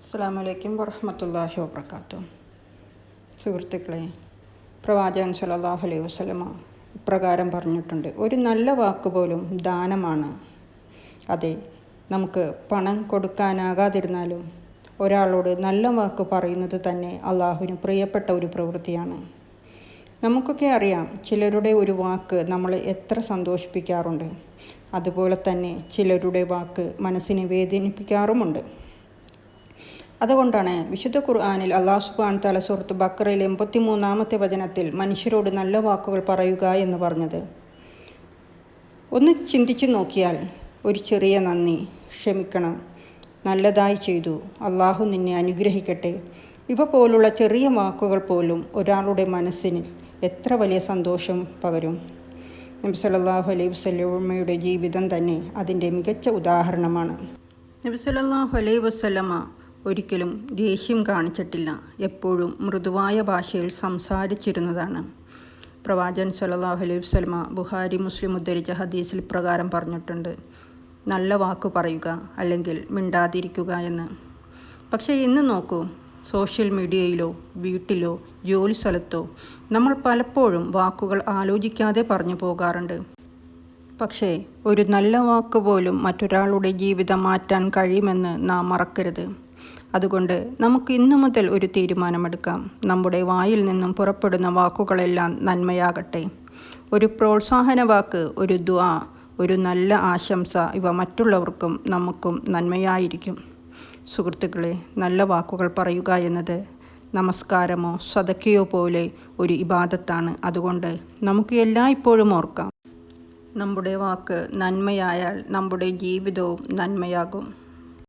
അസ്സലാമു അലൈക്കും വറഹ്മത്തുള്ളാഹി വബറകാതുഹു. സുഹൃത്തുക്കളെ, പ്രവാചകൻ സല്ലല്ലാഹു അലൈഹി വസല്ലമ ഇപ്രകാരം പറഞ്ഞിട്ടുണ്ട്: ഒരു നല്ല വാക്ക് പോലും ദാനമാണ്. അതെ, നമുക്ക് പണം കൊടുക്കാനാകാതിരുന്നാലും ഒരാളോട് നല്ല വാക്ക് പറയുന്നത് തന്നെ അള്ളാഹുവിന് പ്രിയപ്പെട്ട ഒരു പ്രവൃത്തിയാണ്. നമുക്കൊക്കെ അറിയാം, ചിലരുടെ ഒരു വാക്ക് നമ്മളെ എത്ര സന്തോഷിപ്പിക്കാറുണ്ട്. അതുപോലെ തന്നെ ചിലരുടെ വാക്ക് മനസ്സിനെ വേദനിപ്പിക്കാറുമുണ്ട്. അതുകൊണ്ടാണ് വിശുദ്ധ ഖുർആനിൽ അല്ലാഹു സുബ്ഹാനഹു വതആല സൂറത്ത് ബഖറയിൽ 83-ാമത്തെ വചനത്തിൽ മനുഷ്യരോട് നല്ല വാക്കുകൾ പറയുക എന്ന് പറഞ്ഞത്. ഒന്ന് ചിന്തിച്ചു നോക്കിയാൽ, ഒരു ചെറിയ നന്ദി, ക്ഷമിക്കണം, നല്ലതായി ചെയ്തു, അള്ളാഹു നിന്നെ അനുഗ്രഹിക്കട്ടെ, ഇവ പോലുള്ള ചെറിയ വാക്കുകൾ പോലും ഒരാളുടെ മനസ്സിന് എത്ര വലിയ സന്തോഷം പകരും. നബി സല്ലല്ലാഹു അലൈഹി വസല്ലമയുടെ ജീവിതം തന്നെ അതിൻ്റെ മികച്ച ഉദാഹരണമാണ്. നബി സല്ലല്ലാഹു അലൈഹി വസല്ലമ ഒരിക്കലും ദേഷ്യം കാണിച്ചിട്ടില്ല. എപ്പോഴും മൃദുവായ ഭാഷയിൽ സംസാരിച്ചിരുന്നതാണ്. പ്രവാചകൻ സല്ലല്ലാഹു അലൈഹി വസല്ലമ ബുഖാരി മുസ്ലിം ഉദ്ധരിച്ച ഹദീസിൽ പ്രകാരം പറഞ്ഞിട്ടുണ്ട്: നല്ല വാക്ക് പറയുക, അല്ലെങ്കിൽ മിണ്ടാതിരിക്കുക എന്ന്. പക്ഷേ ഇന്ന് നോക്കൂ, സോഷ്യൽ മീഡിയയിലോ വീട്ടിലോ ജോലി സ്ഥലത്തോ നമ്മൾ പലപ്പോഴും വാക്കുകൾ ആലോചിക്കാതെ പറഞ്ഞു പോകാറുണ്ട്. പക്ഷേ ഒരു നല്ല വാക്ക് പോലും മറ്റൊരാളുടെ ജീവിതം മാറ്റാൻ കഴിയുമെന്ന് നാം മറക്കരുത്. അതുകൊണ്ട് നമുക്ക് ഇന്നു മുതൽ ഒരു തീരുമാനമെടുക്കാം. നമ്മുടെ വായിൽ നിന്നും പുറപ്പെടുന്ന വാക്കുകളെല്ലാം നന്മയാകട്ടെ. ഒരു പ്രോത്സാഹന വാക്ക്, ഒരു ദുആ, ഒരു നല്ല ആശംസ, ഇവ മറ്റുള്ളവർക്കും നമുക്കും നന്മയായിരിക്കും. സുഹൃത്തുക്കളെ, നല്ല വാക്കുകൾ പറയുക എന്നത് നമസ്കാരമോ സദഖയോ പോലെ ഒരു ഇബാദത്താണ്. അതുകൊണ്ട് നമുക്ക് എല്ലായ്പ്പോഴും ഓർക്കാം, നമ്മുടെ വാക്ക് നന്മയായാൽ നമ്മുടെ ജീവിതവും നന്മയാകും.